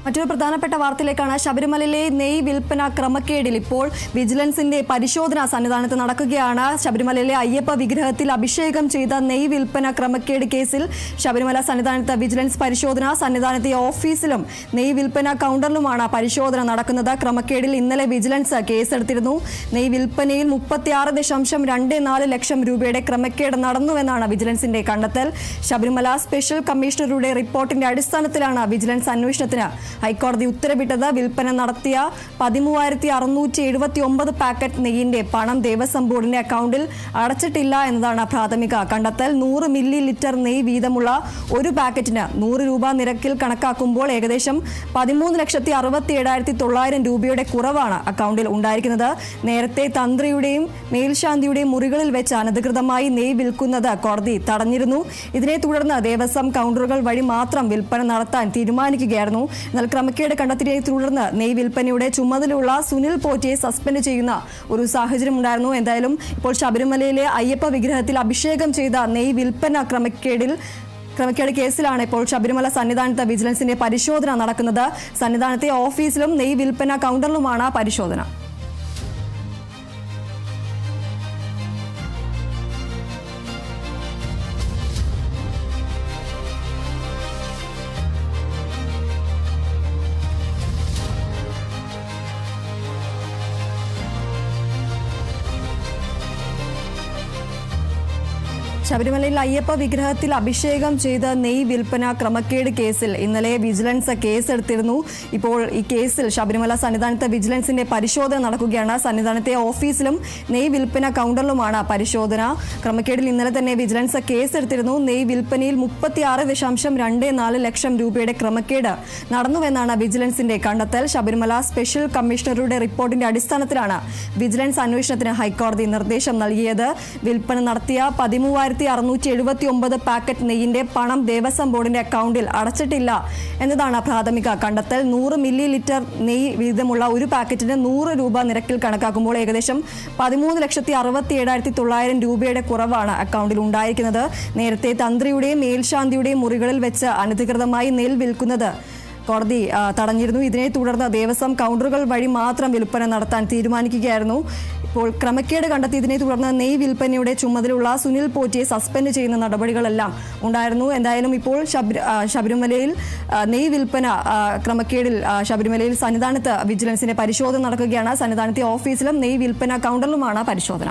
മറ്റൊരു പ്രധാനപ്പെട്ട വാർത്തയിലേക്കാണ്. ശബരിമലയിലെ നെയ് വിൽപ്പന ക്രമക്കേടിൽ ഇപ്പോൾ വിജിലൻസിന്റെ പരിശോധന സന്നിധാനത്ത് നടക്കുകയാണ്. ശബരിമലയിലെ അയ്യപ്പ വിഗ്രഹത്തിൽ അഭിഷേകം ചെയ്ത നെയ് വിൽപ്പന ക്രമക്കേട് കേസിൽ ശബരിമല സന്നിധാനത്ത് വിജിലൻസ് പരിശോധന. സന്നിധാനത്തെ ഓഫീസിലും നെയ് വിൽപ്പന കൗണ്ടറിലുമാണ് പരിശോധന നടക്കുന്നത്. ക്രമക്കേടിൽ ഇന്നലെ വിജിലൻസ് കേസെടുത്തിരുന്നു. നെയ് വിൽപ്പനയിൽ 36.24 ലക്ഷം രൂപയുടെ ക്രമക്കേട് നടന്നുവെന്നാണ് വിജിലൻസിന്റെ കണ്ടെത്തൽ. ശബരിമല സ്പെഷ്യൽ കമ്മീഷണറുടെ റിപ്പോർട്ടിന്റെ അടിസ്ഥാനത്തിലാണ് വിജിലൻസ് അന്വേഷണത്തിന് ഹൈക്കോടതി ഉത്തരവിട്ടത്. വിൽപ്പന നടത്തിയ 13,679 പാക്കറ്റ് നെയ്യിന്റെ പണം ദേവസ്വം ബോർഡിന്റെ അക്കൗണ്ടിൽ അടച്ചിട്ടില്ല എന്നതാണ് പ്രാഥമിക കണ്ടെത്തൽ. 100 മില്ലി ലിറ്റർ നെയ്യ് വീതമുള്ള ഒരു പാക്കറ്റിന് 100 രൂപ നിരക്കിൽ കണക്കാക്കുമ്പോൾ ഏകദേശം 13,67,900 രൂപയുടെ കുറവാണ് അക്കൗണ്ടിൽ ഉണ്ടായിരിക്കുന്നത്. നേരത്തെ തന്ത്രിയുടെയും മേൽശാന്തിയുടെയും മുറികളിൽ വെച്ച് അനധികൃതമായി നെയ്യ് വിൽക്കുന്നത് കോടതി തടഞ്ഞിരുന്നു. ഇതിനെ തുടർന്ന് ദേവസ്വം കൗണ്ടറുകൾ വഴി മാത്രം വിൽപ്പന നടത്താൻ തീരുമാനിക്കുകയായിരുന്നു. എന്നാൽ ക്രമക്കേട് കണ്ടെത്തിയതിനെ തുടർന്ന് നെയ് വിൽപ്പനയുടെ ചുമതലയുള്ള സുനിൽ പോറ്റിയെ സസ്പെൻഡ് ചെയ്യുന്ന ഒരു സാഹചര്യം ഉണ്ടായിരുന്നു. എന്തായാലും ഇപ്പോൾ ശബരിമലയിലെ അയ്യപ്പ വിഗ്രഹത്തിൽ അഭിഷേകം ചെയ്ത നെയ് വിൽപ്പന ക്രമക്കേട് കേസിലാണ് ഇപ്പോൾ ശബരിമല സന്നിധാനത്ത് വിജിലൻസിന്റെ പരിശോധന നടക്കുന്നത്. സന്നിധാനത്തെ ഓഫീസിലും നെയ് വിൽപ്പന കൗണ്ടറിലുമാണ് പരിശോധന. ശബരിമലയിൽ അയ്യപ്പ വിഗ്രഹത്തിൽ അഭിഷേകം ചെയ്ത നെയ് വിൽപ്പന ക്രമക്കേട് കേസിൽ ഇന്നലെ വിജിലൻസ് കേസെടുത്തിരുന്നു. ഇപ്പോൾ ഈ കേസിൽ ശബരിമല സന്നിധാനത്ത് വിജിലൻസിന്റെ പരിശോധന നടക്കുകയാണ്. സന്നിധാനത്തെ ഓഫീസിലും നെയ് വിൽപ്പന കൗണ്ടറിലുമാണ് പരിശോധന. ക്രമക്കേടിൽ ഇന്നലെ തന്നെ വിജിലൻസ് കേസെടുത്തിരുന്നു. നെയ് വിൽപ്പനയിൽ 36.24 ലക്ഷം രൂപയുടെ ക്രമക്കേട് നടന്നുവെന്നാണ് വിജിലൻസിന്റെ കണ്ടെത്തൽ. ശബരിമല സ്പെഷ്യൽ കമ്മീഷണറുടെ റിപ്പോർട്ടിന്റെ അടിസ്ഥാനത്തിലാണ് വിജിലൻസ് അന്വേഷണത്തിന് ഹൈക്കോടതി നിർദ്ദേശം നൽകിയത്. വിൽപ്പന നടത്തിയ 13,679 പാക്കറ്റ് നെയ്യിന്റെ പണം ദേവസ്വം ബോർഡിന്റെ അക്കൗണ്ടിൽ അടച്ചിട്ടില്ല എന്നതാണ് പ്രാഥമിക കണ്ടെത്തൽ. 100 മില്ലി ലിറ്റർ നെയ്യ് വീതമുള്ള ഒരു പാക്കറ്റിന് 100 രൂപ നിരക്കിൽ കണക്കാക്കുമ്പോൾ ഏകദേശം 13,67,900 രൂപയുടെ കുറവാണ് അക്കൗണ്ടിൽ ഉണ്ടായിരിക്കുന്നത്. നേരത്തെ തന്ത്രിയുടെയും മേൽശാന്തിയുടെയും മുറികളിൽ വെച്ച് അനധികൃതമായി നെൽ വിൽക്കുന്നത് കോടതി തടഞ്ഞിരുന്നു. ഇതിനെ തുടർന്ന് ദേവസ്വം കൗണ്ടറുകൾ വഴി മാത്രം വിൽപ്പന നടത്താൻ തീരുമാനിക്കുകയായിരുന്നു. ഇപ്പോൾ ക്രമക്കേട് കണ്ടെത്തിയതിനെ തുടർന്ന് നെയ് വിൽപ്പനയുടെ ചുമതലയുള്ള സുനിൽ പോറ്റിയെ സസ്പെൻഡ് ചെയ്യുന്ന നടപടികളെല്ലാം ഉണ്ടായിരുന്നു. എന്തായാലും ഇപ്പോൾ ശബരിമലയിൽ നെയ് വിൽപ്പന ക്രമക്കേടിൽ ശബരിമലയിൽ സന്നിധാനത്ത് വിജിലൻസിന്റെ പരിശോധന നടക്കുകയാണ്. സന്നിധാനത്തെ ഓഫീസിലും നെയ് വിൽപ്പന കൗണ്ടറിലുമാണ് പരിശോധന.